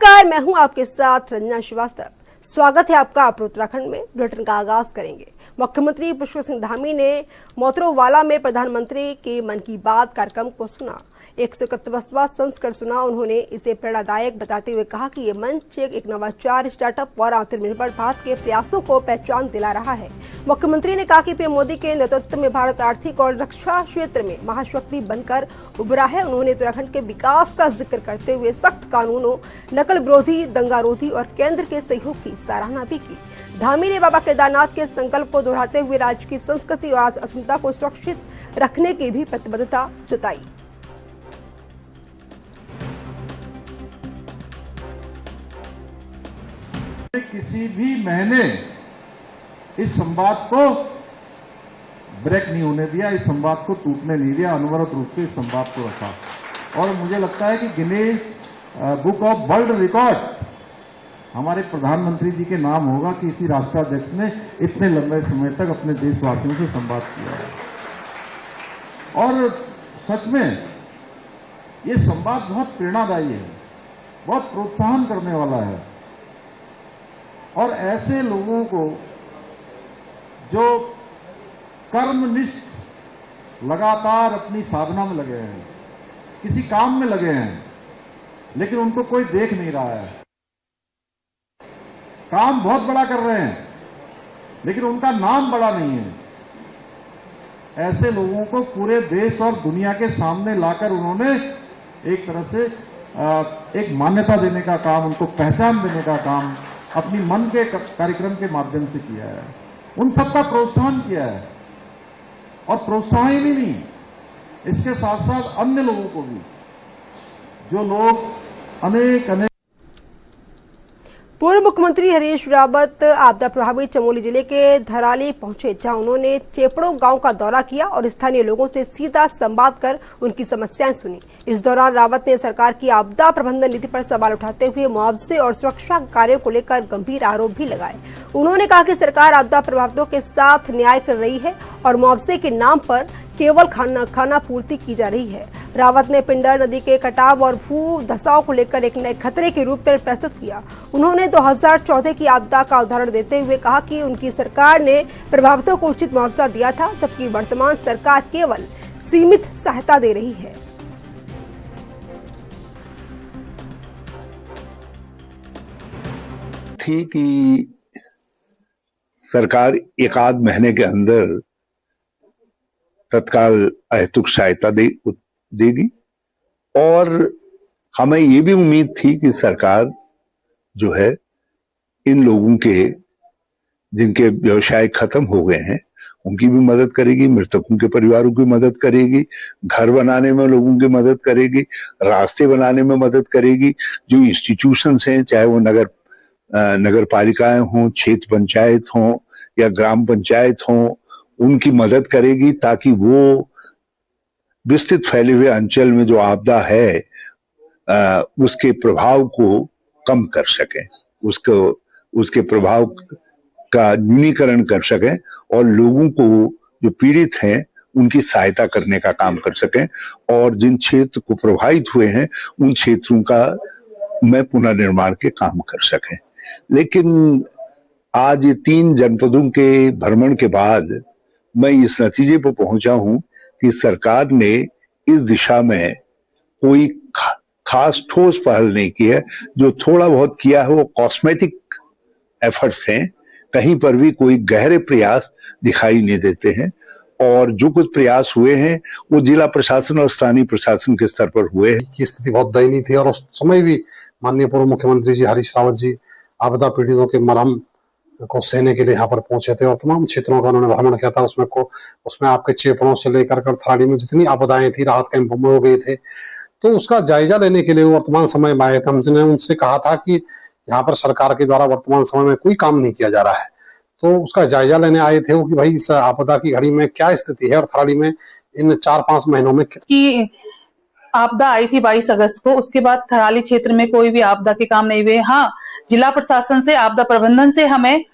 नमस्कार, मैं हूं आपके साथ रंजना श्रीवास्तव। स्वागत है आपका अपने उत्तराखंड में। बुलेटिन का आगाज करेंगे। मुख्यमंत्री पुष्कर सिंह धामी ने मोतरोवाला में प्रधानमंत्री के मन की बात कार्यक्रम को सुना। 171वां संस्करण सुना। उन्होंने इसे प्रेरणादायक बताते हुए कहा कि ये मंच एक नवाचार, स्टार्टअप और आत्मनिर्भर भारत के प्रयासों को पहचान दिला रहा है। मुख्यमंत्री ने कहा कि पीएम मोदी के नेतृत्व में भारत आर्थिक और रक्षा क्षेत्र में महाशक्ति बनकर उभरा है। उन्होंने उत्तराखंड के विकास का जिक्र करते हुए सख्त कानूनों, नकल विरोधी, दंगारोधी और केंद्र के सहयोग की सराहना भी की। धामी ने बाबा केदारनाथ के संकल्प को दोहराते हुए राज्य की संस्कृति और अस्मिता को सुरक्षित रखने की भी प्रतिबद्धता जताई। किसी भी महीने इस संवाद को ब्रेक नहीं होने दिया, इस संवाद को टूटने नहीं दिया, अनवरत रूप से इस संवाद को रखा। और मुझे लगता है कि Guinness book of world record हमारे प्रधानमंत्री जी के नाम होगा कि इसी राष्ट्राध्यक्ष ने इतने लंबे समय तक अपने देशवासियों से संवाद किया है। और सच में ये संवाद बहुत प्रेरणादायी है, बहुत प्रोत्साहन करने वाला है। और ऐसे लोगों को जो कर्मनिष्ठ लगातार अपनी साधना में लगे हैं, किसी काम में लगे हैं, लेकिन उनको कोई देख नहीं रहा है, काम बहुत बड़ा कर रहे हैं लेकिन उनका नाम बड़ा नहीं है, ऐसे लोगों को पूरे देश और दुनिया के सामने लाकर उन्होंने एक तरह से एक मान्यता देने का काम, उनको पहचान देने का काम अपनी मन के कार्यक्रम के माध्यम से किया है। उन सबका प्रोत्साहन किया है। और प्रोत्साहन ही नहीं, इसके साथ साथ अन्य लोगों को भी, जो लोग अनेक पूर्व मुख्यमंत्री हरीश रावत आपदा प्रभावित चमोली जिले के धराली पहुंचे, जहां उन्होंने चेपड़ो गांव का दौरा किया और स्थानीय लोगों से सीधा संवाद कर उनकी समस्याएं सुनी। इस दौरान रावत ने सरकार की आपदा प्रबंधन नीति पर सवाल उठाते हुए मुआवजे और सुरक्षा कार्यों को लेकर गंभीर आरोप भी लगाए। उन्होंने कहा कि सरकार आपदा प्रभावितों के साथ न्याय कर रही है और मुआवजे के नाम पर केवल खाना पूर्ति की जा रही है। रावत ने पिंडर नदी के कटाव और भू धसाव को लेकर एक नए खतरे के रूप में प्रस्तुत किया। उन्होंने 2014 की आपदा का उदाहरण देते हुए कहा कि उनकी सरकार ने प्रभावितों को उचित मुआवजा दिया था, जबकि वर्तमान सरकार केवल सीमित सहायता दे रही है। थी कि सरकार एक आध महीने के अंदर तत्काल अहेतुक सहायता देगी और हमें ये भी उम्मीद थी कि सरकार जो है इन लोगों के जिनके व्यवसाय खत्म हो गए हैं उनकी भी मदद करेगी, मृतकों के परिवारों की मदद करेगी, घर बनाने में लोगों की मदद करेगी, रास्ते बनाने में मदद करेगी। जो इंस्टीट्यूशंस हैं, चाहे वो नगर पालिकाएं हों, क्षेत्र पंचायत हों या ग्राम पंचायत हों, उनकी मदद करेगी ताकि वो विस्तृत फैले हुए अंचल में जो आपदा है उसके प्रभाव को कम कर सकें, उसके प्रभाव का न्यूनीकरण कर सकें और लोगों को जो पीड़ित हैं उनकी सहायता करने का काम कर सकें और जिन क्षेत्र को प्रभावित हुए हैं उन क्षेत्रों का में पुनर्निर्माण के काम कर सकें। लेकिन आज ये 3 जनपदों के भ्रमण के बाद मैं इस नतीजे पर पहुंचा हूं कि सरकार ने इस दिशा में कोई खास ठोस पहल नहीं की है। जो थोड़ा बहुत किया है वो कॉस्मेटिक एफर्ट्स हैं, कहीं पर भी कोई गहरे प्रयास दिखाई नहीं देते हैं और जो कुछ प्रयास हुए हैं वो जिला प्रशासन और स्थानीय प्रशासन के स्तर पर हुए हैं। की स्थिति बहुत दयनीय थी और उस समय भी माननीय पूर्व मुख्यमंत्री जी हरीश रावत जी आपदा पीड़ितों के मरहम को सहने के लिए यहाँ पर पहुंचे थे और तमाम क्षेत्रों का उन्होंने भ्रमण किया था। उसमें आपके चेपड़ों से लेकर थराड़ी में जितनी आपदाएं थी, राहत कैंप हो गए थे, तो उसका जायजा लेने के लिए वर्तमान समय में आए थे। हमने उनसे कहा था कि यहाँ पर सरकार के द्वारा वर्तमान समय में कोई काम नहीं किया जा रहा है, तो उसका जायजा लेने आए थे वो कि भाई इस आपदा की घड़ी में क्या स्थिति है और थराड़ी में इन 4-5 महीनों में की आपदा आई थी 22 अगस्त को। उसके बाद थराली क्षेत्र में कोई भी आपदा के काम नहीं हुए। हाँ, जिला प्रशासन से आपदा प्रबंधन से हमें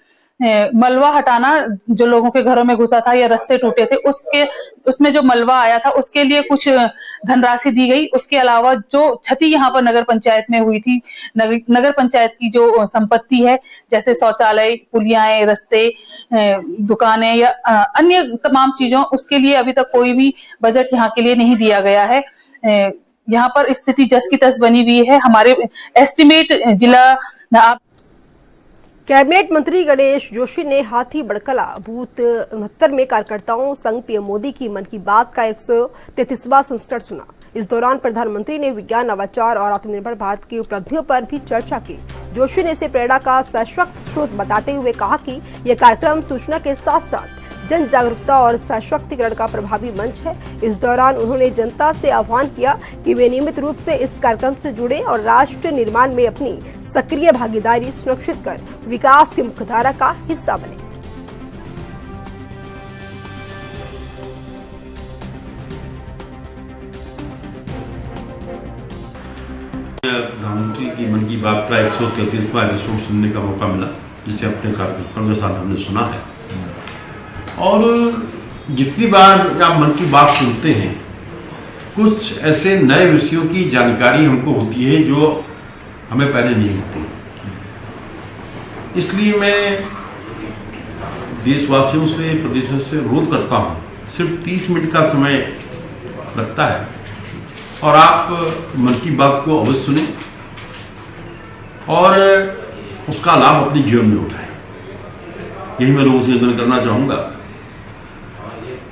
मलबा हटाना जो लोगों के घरों में घुसा था या रास्ते टूटे थे उसमें जो मलबा आया था उसके लिए कुछ धनराशि दी गई। उसके अलावा जो क्षति यहाँ पर नगर पंचायत में हुई थी, नगर पंचायत की जो संपत्ति है जैसे शौचालय, पुलियाएं, रास्ते, दुकानें या अन्य तमाम चीजों, उसके लिए अभी तक कोई भी बजट यहाँ के लिए नहीं दिया गया है। यहाँ पर स्थिति जस की तस बनी हुई है। हमारे एस्टिमेट जिला कैबिनेट मंत्री गणेश जोशी ने हाथी बड़कला बूथ 69 में कार्यकर्ताओं संग पीएम मोदी की मन की बात का 133वां संस्करण सुना। इस दौरान प्रधानमंत्री ने विज्ञान, नवाचार और आत्मनिर्भर भारत की उपलब्धियों पर भी चर्चा की। जोशी ने इसे प्रेरणा का सशक्त स्रोत बताते हुए कहा कि यह कार्यक्रम सूचना के साथ साथ जन जागरूकता और सशक्तिकरण का प्रभावी मंच है। इस दौरान उन्होंने जनता से आह्वान किया कि वे नियमित रूप से इस कार्यक्रम से जुड़े और राष्ट्र निर्माण में अपनी सक्रिय भागीदारी सुनिश्चित कर विकास की मुख्यधारा का हिस्सा बने। प्रधानमंत्री की मन की बात का 133वां एपिसोड सुनने का मौका मिला, जिसे अपने कार्यकर्ताओं के साथ हमने सुना है। और जितनी बार आप मन की बात सुनते हैं, कुछ ऐसे नए विषयों की जानकारी हमको होती है जो हमें पहले नहीं होती। इसलिए मैं देशवासियों से, प्रदेशों से अनुरोध करता हूँ, सिर्फ 30 मिनट का समय लगता है और आप मन की बात को अवश्य सुनें और उसका लाभ अपने जीवन में उठाएं। यही मैं लोगों से निवेदन करना चाहूँगा,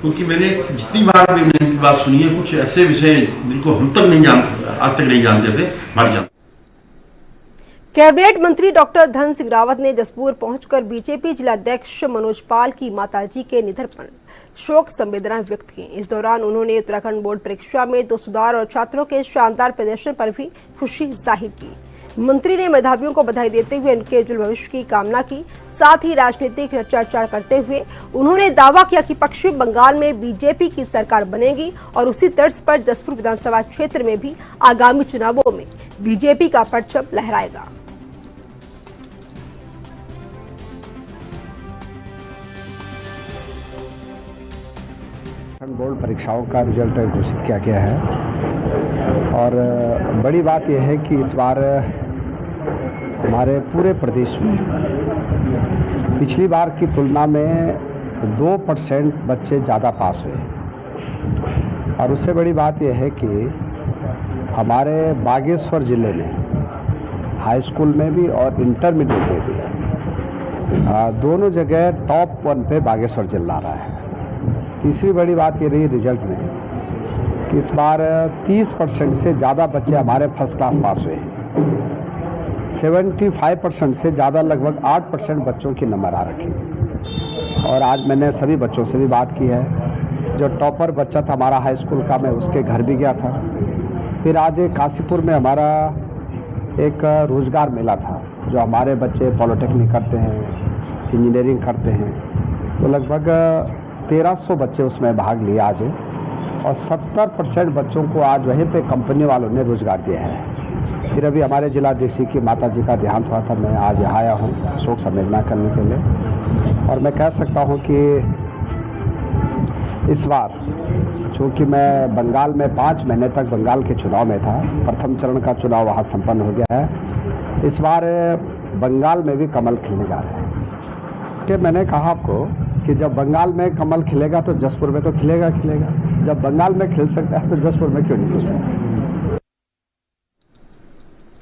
क्योंकि मैंने जितनी बार भी मन की बात सुनी है, कुछ ऐसे विषय जिनको हम तक नहीं जानते, आज तक नहीं जानते थे, हमारे जानते। कैबिनेट मंत्री डॉक्टर धन सिंह रावत ने जसपुर पहुंचकर बीजेपी जिलाध्यक्ष मनोज पाल की माताजी के निधन पर शोक संवेदनाएं व्यक्त की। इस दौरान उन्होंने उत्तराखंड बोर्ड परीक्षा में 2 सुधार और छात्रों के शानदार प्रदर्शन पर भी खुशी जाहिर की। मंत्री ने मेधावियों को बधाई देते हुए उनके उज्जवल भविष्य की कामना की। साथ ही राजनीतिक चर्चा करते हुए उन्होंने दावा किया कि पश्चिम बंगाल में बीजेपी की सरकार बनेगी और उसी तर्ज पर जसपुर विधानसभा क्षेत्र में भी आगामी चुनावों में बीजेपी का परचम लहराएगा। बोर्ड परीक्षाओं का रिजल्ट घोषित किया गया है और बड़ी बात यह है कि इस बार हमारे पूरे प्रदेश में पिछली बार की तुलना में 2% बच्चे ज़्यादा पास हुए और उससे बड़ी बात यह है कि हमारे बागेश्वर ज़िले में हाई स्कूल में भी और इंटरमीडिएट में भी दोनों जगह टॉप 1 पे बागेश्वर जिला रहा है। तीसरी बड़ी बात ये रही रिजल्ट में कि इस बार 30% से ज़्यादा बच्चे हमारे फर्स्ट क्लास पास हुए हैं। 75% से ज़्यादा लगभग 8% बच्चों की नंबर आ रखे। और आज मैंने सभी बच्चों से भी बात की है। जो टॉपर बच्चा था हमारा हाई स्कूल का, मैं उसके घर भी गया था। फिर आज काशीपुर में हमारा एक रोज़गार मेला था, जो हमारे बच्चे पॉलिटेक्निक करते हैं, इंजीनियरिंग करते हैं, तो लगभग 1300 बच्चे उसमें भाग लिए आज और 70% बच्चों को आज वहीं पे कंपनी वालों ने रोज़गार दिया है। फिर अभी हमारे जिलाध्यक्ष की माता जी का देहांत हुआ था, मैं आज यहाँ आया हूँ शोक संवेदना करने के लिए। और मैं कह सकता हूँ कि इस बार चूँकि मैं बंगाल में 5 महीने तक बंगाल के चुनाव में था, प्रथम चरण का चुनाव वहाँ संपन्न हो गया है। इस बार बंगाल में भी कमल खिलने जा रहा है। कि मैंने कहा आपको कि जब बंगाल में कमल खिलेगा तो जसपुर में तो खिलेगा। जब बंगाल में खिल सकता है तो जसपुर में क्यों नहीं खिल सकता।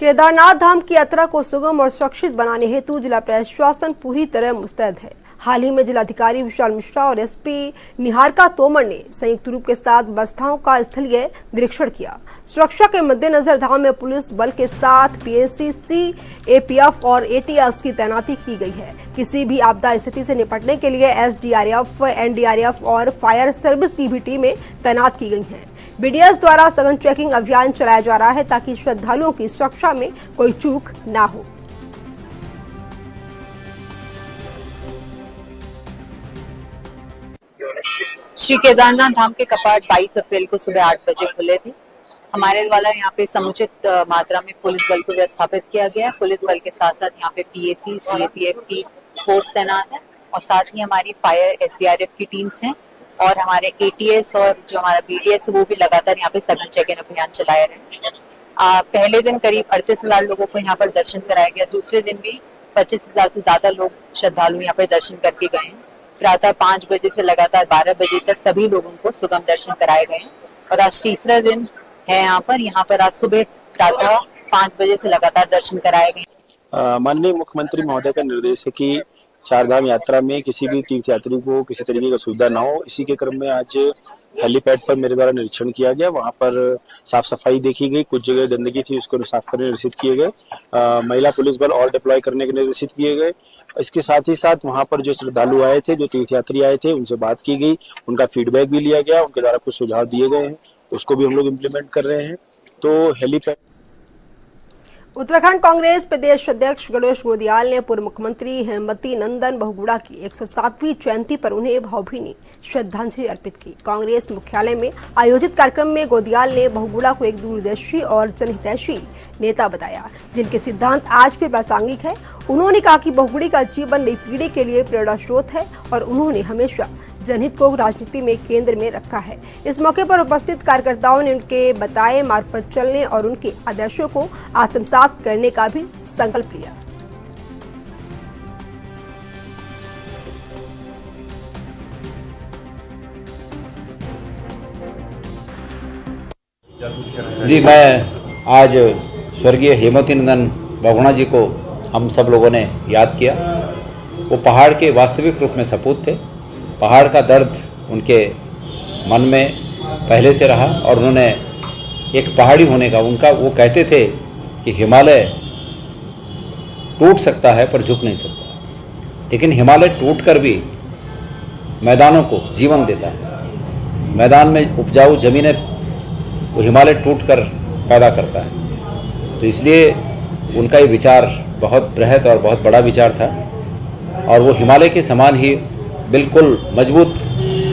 केदारनाथ धाम की यात्रा को सुगम और सुरक्षित बनाने हेतु जिला प्रशासन पूरी तरह मुस्तैद है। हाल ही में जिलाधिकारी विशाल मिश्रा और एसपी निहारिका तोमर ने संयुक्त रूप के साथ व्यवस्थाओं का स्थलीय निरीक्षण किया। सुरक्षा के मद्देनजर धाम में पुलिस बल के साथ पीएसी, सीएपीएफ और एटीएस की तैनाती की गई है। किसी भी आपदा स्थिति से निपटने के लिए एसडीआरएफ, एनडीआरएफ और फायर सर्विस की भी टीमें तैनात की गई हैं। बीडीएस द्वारा सघन चेकिंग अभियान चलाया जा रहा है ताकि श्रद्धालुओं की सुरक्षा में कोई चूक न हो। श्री केदारनाथ धाम के कपाट 22 अप्रैल को सुबह 8 बजे खुले थे। हमारे द्वारा यहाँ पे समुचित मात्रा में पुलिस बल को व्यवस्थापित किया गया है। पुलिस बल के साथ साथ यहाँ पे पीएसी, सीएपीएफ की फोर्स तैनात है और साथ ही हमारी फायर SDRF की टीम्स हैं और हमारे ATS और जो हमारा BDS है वो भी लगातार यहाँ पे सघन चेक इन अभियान चलाए रहे हैं। पहले दिन करीब 38,000 लोगों को यहाँ पर दर्शन कराया गया। दूसरे दिन भी 25,000 से ज्यादा लोग श्रद्धालु यहाँ पर दर्शन करके गए हैं। प्रातः 5 बजे से लगातार 12 बजे तक सभी लोगों को सुगम दर्शन कराए गए हैं और आज तीसरा दिन है यहाँ पर आज सुबह प्रातः 5 बजे से लगातार दर्शन कराए गए। माननीय मुख्यमंत्री महोदय का निर्देश है कि चारधाम यात्रा में किसी भी तीर्थयात्री को किसी तरीके की सुविधा ना हो। इसी के क्रम में आज हेलीपैड पर मेरे द्वारा निरीक्षण किया गया। वहां पर साफ सफाई देखी गई, कुछ जगह गंदगी थी उसको साफ करने निर्देशित किए गए। महिला पुलिस बल और डिप्लॉय करने के निर्देशित किए गए। इसके साथ ही साथ वहां पर जो श्रद्धालु आए थे, जो तीर्थयात्री आए थे, उनसे बात की गई, उनका फीडबैक भी लिया गया, उनके द्वारा कुछ सुझाव दिए गए हैं, उसको भी हम लोग इम्प्लीमेंट कर रहे हैं। तो हेलीपैड उत्तराखंड कांग्रेस प्रदेश अध्यक्ष गणेश गोदियाल ने पूर्व मुख्यमंत्री हेमवती नंदन बहुगुणा की 107वीं जयंती पर उन्हें भावभीनी श्रद्धांजलि अर्पित की। कांग्रेस मुख्यालय में आयोजित कार्यक्रम में गोदियाल ने बहुगुणा को एक दूरदर्शी और जनहितैषी नेता बताया, जिनके सिद्धांत आज भी प्रासंगिक है। उन्होंने कहा कि बहुगुणी का जीवन नई पीढ़ी के लिए प्रेरणा स्रोत है और उन्होंने हमेशा जनहित को राजनीति में केंद्र में रखा है। इस मौके पर उपस्थित कार्यकर्ताओं ने उनके बताए मार्ग पर चलने और उनके आदर्शों को आत्मसात करने का भी संकल्प लिया। जी, मैं आज स्वर्गीय हेमवती नंदन बहुगुणा जी को हम सब लोगों ने याद किया। वो पहाड़ के वास्तविक रूप में सपूत थे। पहाड़ का दर्द उनके मन में पहले से रहा और उन्होंने एक पहाड़ी होने का वो कहते थे कि हिमालय टूट सकता है पर झुक नहीं सकता, लेकिन हिमालय टूटकर भी मैदानों को जीवन देता है। मैदान में उपजाऊ ज़मीनें वो हिमालय टूटकर पैदा करता है। तो इसलिए उनका ये विचार बहुत बृहत और बहुत बड़ा विचार था और वो हिमालय के समान ही बिल्कुल मजबूत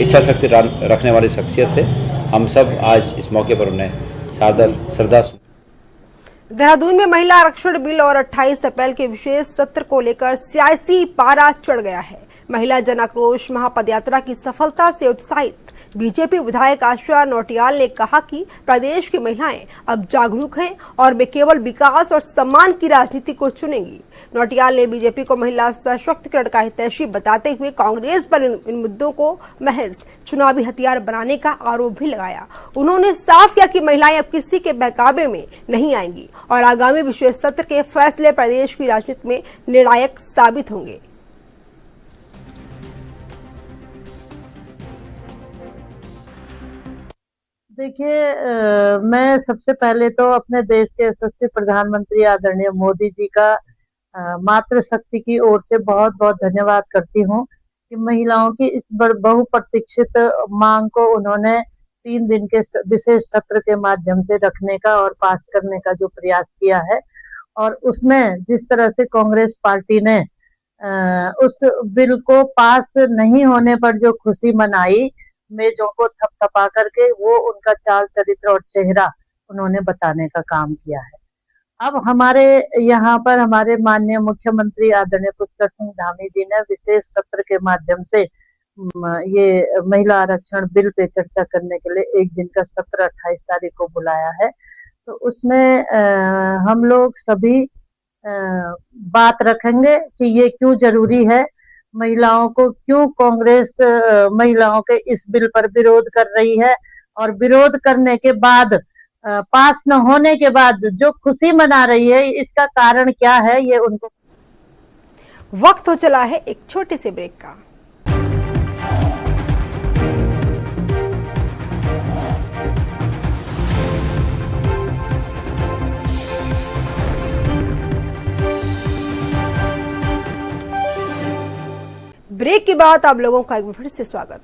इच्छा शक्ति रखने वाली शख्सियत थे। हम सब आज इस मौके पर उन्हें सादर श्रद्धा। देहरादून में महिला आरक्षण बिल और 28 अप्रैल के विशेष सत्र को लेकर सियासी पारा चढ़ गया है। महिला जन आक्रोश महापदयात्रा की सफलता से उत्साहित बीजेपी विधायक आशा नौटियाल ने कहा कि प्रदेश की महिलाएं अब जागरूक हैं और वे केवल विकास और सम्मान की राजनीति को चुनेंगी। नौटियाल ने बीजेपी को महिला सशक्तिकरण का हितैषी बताते हुए कांग्रेस पर इन मुद्दों को महज चुनावी हथियार बनाने का आरोप भी लगाया। उन्होंने साफ किया कि महिलाएं अब किसी के बहकावे में नहीं आएंगी और आगामी विशेष सत्र के फैसले प्रदेश की राजनीति में निर्णायक साबित होंगे। देखिए, मैं सबसे पहले तो अपने देश के यशस्वी प्रधानमंत्री आदरणीय मोदी जी का मातृशक्ति की ओर से बहुत बहुत धन्यवाद करती हूँ कि महिलाओं की इस बहुप्रतीक्षित मांग को उन्होंने 3 दिन के विशेष सत्र के माध्यम से रखने का और पास करने का जो प्रयास किया है, और उसमें जिस तरह से कांग्रेस पार्टी ने उस बिल को पास नहीं होने पर जो खुशी मनाई, मेजों को थपथपा करके, वो उनका चाल चरित्र और चेहरा उन्होंने बताने का काम किया है। अब हमारे यहाँ पर हमारे माननीय मुख्यमंत्री आदरणीय पुष्कर सिंह धामी जी ने विशेष सत्र के माध्यम से ये महिला आरक्षण बिल पे चर्चा करने के लिए एक दिन का सत्र 28 तारीख को बुलाया है। तो उसमें हम लोग सभी बात रखेंगे कि ये क्यों जरूरी है, महिलाओं को क्यों कांग्रेस महिलाओं के इस बिल पर विरोध कर रही है, और विरोध करने के बाद पास न होने के बाद जो खुशी मना रही है, इसका कारण क्या है, ये उनको। वक्त हो चला है एक छोटे से ब्रेक का। ब्रेक के बाद आप लोगों का एक बार फिर से स्वागत।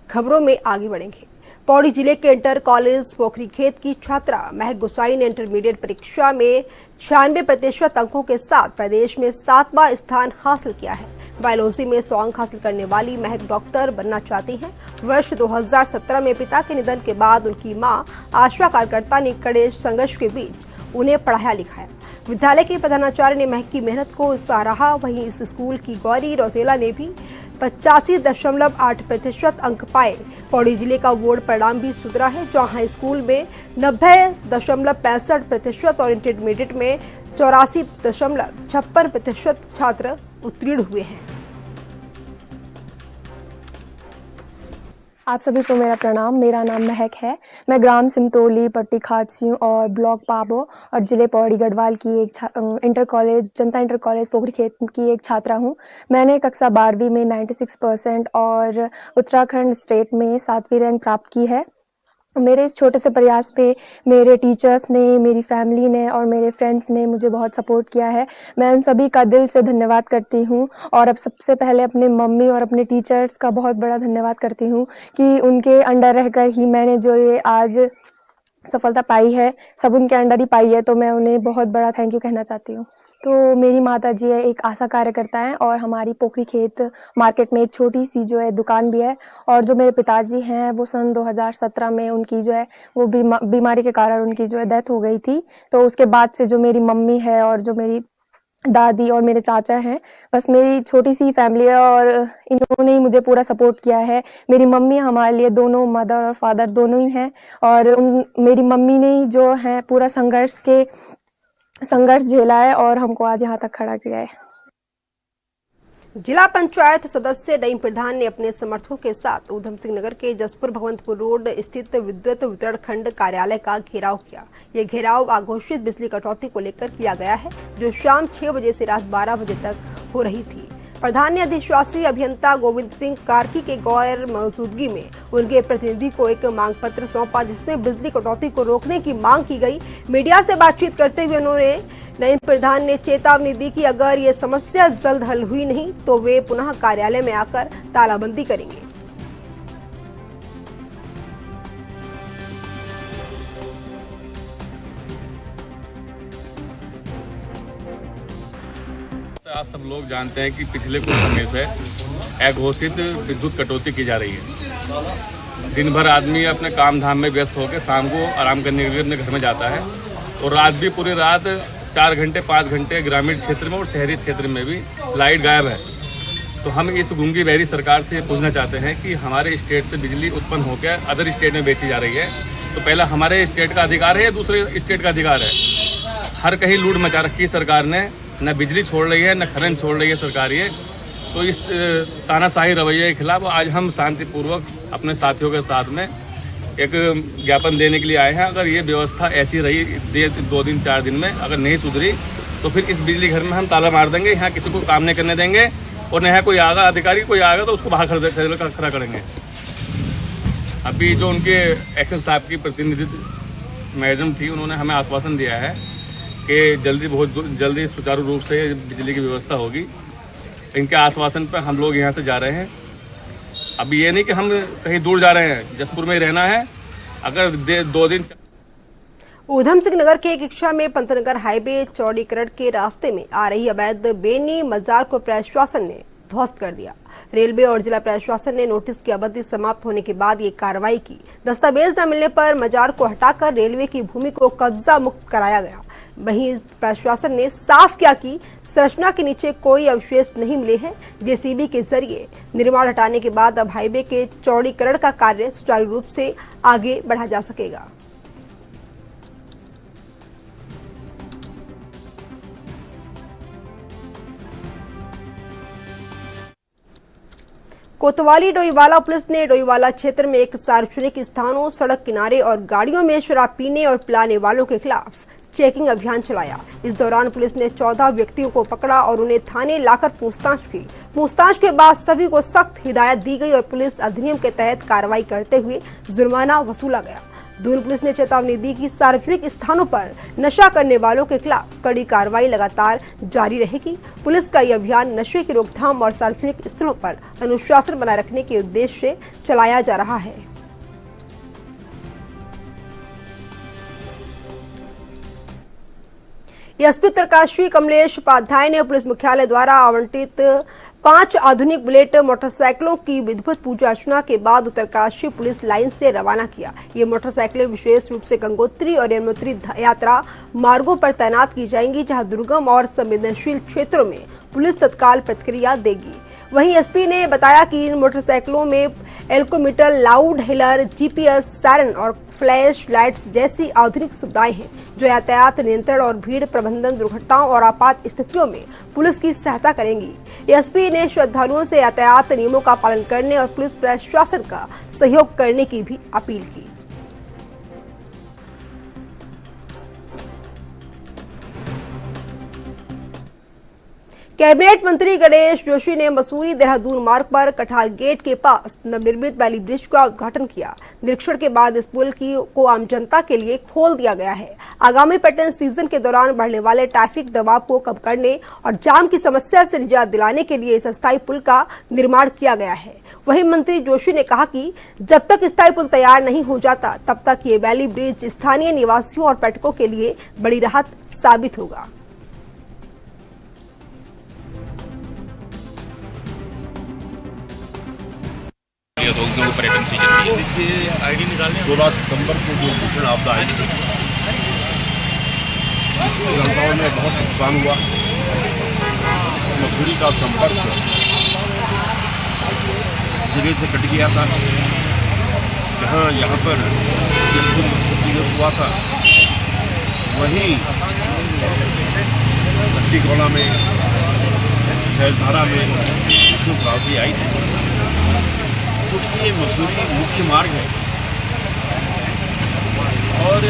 खबरों में आगे बढ़ेंगे। पौड़ी जिले के इंटर कॉलेज पोखरीखेत की छात्रा महक गोसाई ने इंटरमीडिएट परीक्षा में 96% अंकों के साथ प्रदेश में 7वां स्थान हासिल किया है। बायोलॉजी में 100 अंक हासिल करने वाली महक डॉक्टर बनना चाहती हैं। वर्ष 2017 में पिता के निधन के बाद उनकी मां आशा कार्यकर्ता ने कड़े संघर्ष के बीच उन्हें पढ़ाया लिखाया। विद्यालय के प्रधानाचार्य ने महक की मेहनत को सराहा। वहीं इस स्कूल की गौरी रौतेला ने भी 85.8% अंक पाए। पौड़ी जिले का बोर्ड परिणाम भी सुधरा है, जहां स्कूल में 90.65% और इंटरमीडिएट में 84.56% छात्र उत्तीर्ण हुए हैं। आप सभी को मेरा प्रणाम। मेरा नाम महक है। मैं ग्राम सिमतोली पट्टी खादसी और ब्लॉक पाबो और जिले पौड़ी गढ़वाल की एक जनता इंटर कॉलेज पोखरीखेत की एक छात्रा हूँ। मैंने कक्षा 12वीं में 96% और उत्तराखंड स्टेट में 7वीं रैंक प्राप्त की है। मेरे इस छोटे से प्रयास पे मेरे टीचर्स ने, मेरी फैमिली ने और मेरे फ्रेंड्स ने मुझे बहुत सपोर्ट किया है। मैं उन सभी का दिल से धन्यवाद करती हूँ और अब सबसे पहले अपने मम्मी और अपने टीचर्स का बहुत बड़ा धन्यवाद करती हूँ कि उनके अंडर रहकर ही मैंने जो ये आज सफलता पाई है, सब उनके अंडर ही पाई है, तो मैं उन्हें बहुत बड़ा थैंक यू कहना चाहती हूँ। तो मेरी माता जी है, एक आशा कार्यकर्ता है और हमारी पोखरीखेत मार्केट में एक छोटी सी जो है दुकान भी है। और जो मेरे पिताजी हैं वो सन 2017 में उनकी जो है वो बीमारी के कारण उनकी जो है डेथ हो गई थी। तो उसके बाद से जो मेरी मम्मी है और जो मेरी दादी और मेरे चाचा हैं, बस मेरी छोटी सी फैमिली है और इन्होंने ही मुझे पूरा सपोर्ट किया है। मेरी मम्मी हमारे लिए दोनों मदर और फादर दोनों ही हैं और मेरी मम्मी ने ही जो है पूरा संघर्ष झेला है और हमको आज यहाँ तक खड़ा किया है। जिला पंचायत सदस्य नईम प्रधान ने अपने समर्थकों के साथ ऊधम सिंह नगर के जसपुर भगवंतपुर रोड स्थित विद्युत वितरण खंड कार्यालय का घेराव किया। ये घेराव अघोषित बिजली कटौती को लेकर किया गया है, जो शाम 6 बजे से रात 12 बजे तक हो रही थी। प्रधान ने अधिशासी अभियंता गोविंद सिंह कार्की के गैर मौजूदगी में उनके प्रतिनिधि को एक मांग पत्र सौंपा, जिसमें बिजली कटौती को रोकने की मांग की गई। मीडिया से बातचीत करते हुए उन्होंने नईम प्रधान ने चेतावनी दी कि अगर ये समस्या जल्द हल हुई नहीं तो वे पुनः कार्यालय में आकर तालाबंदी करेंगे। आप सब लोग जानते हैं कि पिछले कुछ समय से अघोषित विद्युत कटौती की जा रही है। दिन भर आदमी अपने काम धाम में व्यस्त होकर शाम को आराम करने के लिए अपने घर में जाता है और रात भी पूरी रात 4 घंटे 5 घंटे ग्रामीण क्षेत्र में और शहरी क्षेत्र में भी लाइट गायब है। तो हम इस गूंगी बहरी सरकार से पूछना चाहते हैं कि हमारे स्टेट से बिजली उत्पन्न होकर अदर स्टेट में बेची जा रही है, तो पहला हमारे स्टेट का अधिकार है या दूसरे स्टेट का अधिकार है? हर कहीं लूट मचा रखी है सरकार ने, न बिजली छोड़ रही है न खनन छोड़ रही है सरकार ये। तो इस तानाशाही रवैये के खिलाफ आज हम शांतिपूर्वक अपने साथियों के साथ में एक ज्ञापन देने के लिए आए हैं। अगर ये व्यवस्था ऐसी रही 2 दिन 4 दिन में अगर नहीं सुधरी तो फिर इस बिजली घर में हम ताला मार देंगे, यहाँ किसी को काम नहीं करने देंगे और न कोई आएगा अधिकारी कोई आएगा तो उसको बाहर खड़ा करेंगे। अभी जो उनके एक्शन साहब की प्रतिनिधि मैडम थी, उन्होंने हमें आश्वासन दिया है कि बहुत जल्दी सुचारू रूप से बिजली की व्यवस्था होगी। इनके आश्वासन पर हम लोग यहाँ से जा रहे हैं। अभी ये नहीं कि हम कहीं दूर जा रहे हैं, जसपुर में ही रहना है। अगर 2 दिन ऊधम सिंह नगर के एक रिक्शा में पंतनगर हाईवे चौड़ीकरण के रास्ते में आ रही अवैध बेनी मजार को प्रशासन ने ध्वस्त कर दिया। रेलवे और जिला प्रशासन ने नोटिस की अवधि समाप्त होने के बाद ये कार्रवाई की। दस्तावेज न मिलने पर मजार को हटाकर रेलवे की भूमि को कब्जा मुक्त कराया गया। वहीं प्रशासन ने साफ किया कि संरचना के नीचे कोई अवशेष नहीं मिले हैं। जेसीबी के जरिए निर्माण हटाने के बाद अब हाईवे के चौड़ीकरण का कार्य सुचारू रूप से आगे बढ़ा जा सकेगा। कोतवाली डोईवाला पुलिस ने डोईवाला क्षेत्र में एक सार्वजनिक स्थानों, सड़क किनारे और गाड़ियों में शराब पीने और पिलाने वालों के खिलाफ चेकिंग अभियान चलाया। इस दौरान पुलिस ने 14 व्यक्तियों को पकड़ा और उन्हें थाने लाकर पूछताछ की। पूछताछ के बाद सभी को सख्त हिदायत दी गई और पुलिस अधिनियम के तहत कार्रवाई करते हुए जुर्माना वसूला गया। दून पुलिस ने चेतावनी दी कि सार्वजनिक स्थानों पर नशा करने वालों के खिलाफ कड़ी कार्रवाई लगातार जारी रहेगी। पुलिस का यह अभियान नशे की रोकथाम और सार्वजनिक स्थलों पर अनुशासन बनाए रखने के उद्देश्य से चलाया जा रहा है। एसपी उत्तरकाशी कमलेश उपाध्याय ने पुलिस मुख्यालय द्वारा आवंटित 5 आधुनिक बुलेट मोटरसाइकिलों की विधिवत पूजा अर्चना के बाद उत्तरकाशी पुलिस लाइन से रवाना किया। ये मोटरसाइकिलें विशेष रूप से गंगोत्री और यमुनोत्री यात्रा मार्गों पर तैनात की जाएंगी, जहां दुर्गम और संवेदनशील क्षेत्रों में पुलिस तत्काल प्रतिक्रिया देगी। वहीं एसपी ने बताया कि इन मोटरसाइकिलों में एल्कोमीटर, लाउड हेलर, जीपीएस, सायरन और फ्लैश लाइट्स जैसी आधुनिक सुविधाएं हैं, जो यातायात नियंत्रण और भीड़ प्रबंधन, दुर्घटनाओं और आपात स्थितियों में पुलिस की सहायता करेंगी। एसपी ने श्रद्धालुओं से यातायात नियमों का पालन करने और पुलिस प्रशासन का सहयोग करने की भी अपील की। कैबिनेट मंत्री गणेश जोशी ने मसूरी देहरादून मार्ग पर कठाल गेट के पास नवनिर्मित वैली ब्रिज का उद्घाटन किया। निरीक्षण के बाद इस पुल को आम जनता के लिए खोल दिया गया है। आगामी पर्यटन सीजन के दौरान बढ़ने वाले ट्रैफिक दबाव को कम करने और जाम की समस्या से निजात दिलाने के लिए इस अस्थायी पुल का निर्माण किया गया है। वहीं मंत्री जोशी ने कहा कि जब तक स्थायी पुल तैयार नहीं हो जाता, तब तक ये वैली ब्रिज स्थानीय निवासियों और पर्यटकों के लिए बड़ी राहत साबित होगा। 16 सितंबर को जो भीषण आपदा आई थी, जनताओं में बहुत नुकसान हुआ। मसूरी का संपर्क जिले से कट गया था। यहाँ पर हुआ था, वहीं भट्टीकोला में, शैलधारा में क्रांति आई थी। ये मसूरी मुख्य मार्ग है और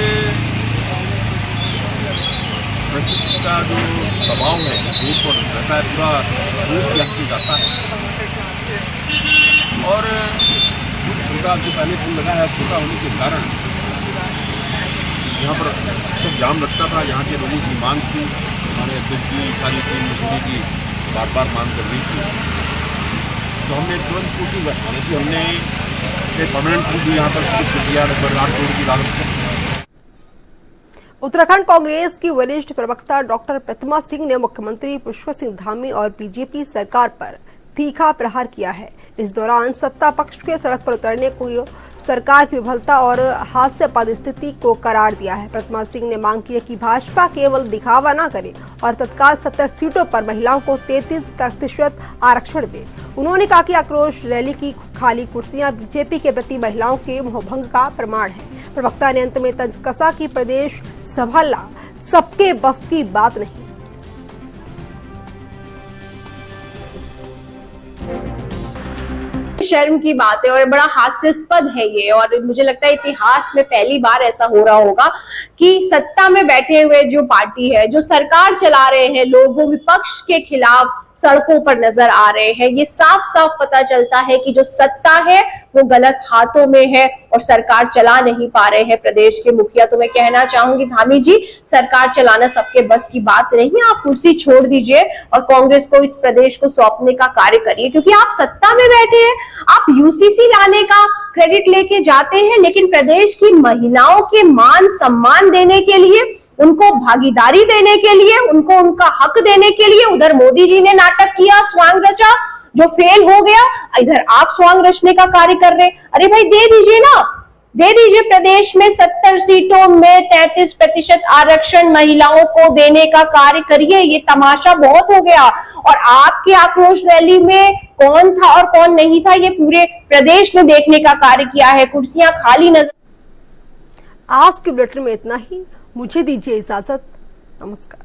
प्रकृति का जो दबाव है दूर पर रहता है, पूरा दूर यहाँ जाता है। और छोटा जो पहले पुल लगा है, छोटा होने के कारण यहाँ पर सब जाम लगता था। यहाँ के लोगों की मांग थी, हमारे अध्यक्ष की, सारी टीम मसूरी की बार मांग कर रही थी, तो हमने तुरंत कोशिश करवाने की, हमने एक परमानेंट पुल भी यहाँ पर शुरू किया 1 करोड़ की लागत से। उत्तराखंड कांग्रेस की वरिष्ठ प्रवक्ता डॉक्टर प्रतिमा सिंह ने मुख्यमंत्री पुष्कर सिंह धामी और बीजेपी सरकार पर तीखा प्रहार किया है। इस दौरान सत्ता पक्ष के सड़क पर उतरने को सरकार की विफलता और हास्यास्पद स्थिति को करार दिया है। प्रतिमा सिंह ने मांग की है कि भाजपा केवल दिखावा न करे और तत्काल 70 सीटों पर महिलाओं को 33% आरक्षण दे। उन्होंने कहा कि आक्रोश रैली की खाली कुर्सियां बीजेपी के प्रति महिलाओं के मोहभंग का प्रमाण है। प्रवक्ता ने अंत में तंज कसा कि प्रदेश संभालना सबके बस की बात नहीं। शर्म की बात है और बड़ा हास्यास्पद है ये, और मुझे लगता है इतिहास में पहली बार ऐसा हो रहा होगा कि सत्ता में बैठे हुए जो पार्टी है, जो सरकार चला रहे हैं, लोग वो विपक्ष के खिलाफ सड़कों पर नजर आ रहे हैं। ये साफ साफ पता चलता है कि जो सत्ता है वो गलत हाथों में है और सरकार चला नहीं पा रहे हैं प्रदेश के मुखिया। तो मैं कहना चाहूंगी धामी जी, सरकार चलाना सबके बस की बात नहीं है। आप कुर्सी छोड़ दीजिए और कांग्रेस को इस प्रदेश को सौंपने का कार्य करिए, क्योंकि आप सत्ता में बैठे हैं। आप यूसीसी लाने का क्रेडिट लेके जाते हैं, लेकिन प्रदेश की महिलाओं के मान सम्मान देने के लिए, उनको भागीदारी देने के लिए, उनको उनका हक देने के लिए उधर मोदी जी ने नाटक किया, स्वांग रचा, जो फेल हो गया। इधर आप स्वांग रचने का कार्य कर रहे। अरे भाई दे दीजिए ना, दे दीजिए। प्रदेश में 70 सीटों में 33% आरक्षण महिलाओं को देने का कार्य करिए। ये तमाशा बहुत हो गया। और आपके आक्रोश रैली में कौन था और कौन नहीं था, ये पूरे प्रदेश ने देखने का कार्य किया है। कुर्सियां खाली नजर। आज के बुलेटिन में इतना ही। मुझे दीजिए इजाजत। नमस्कार।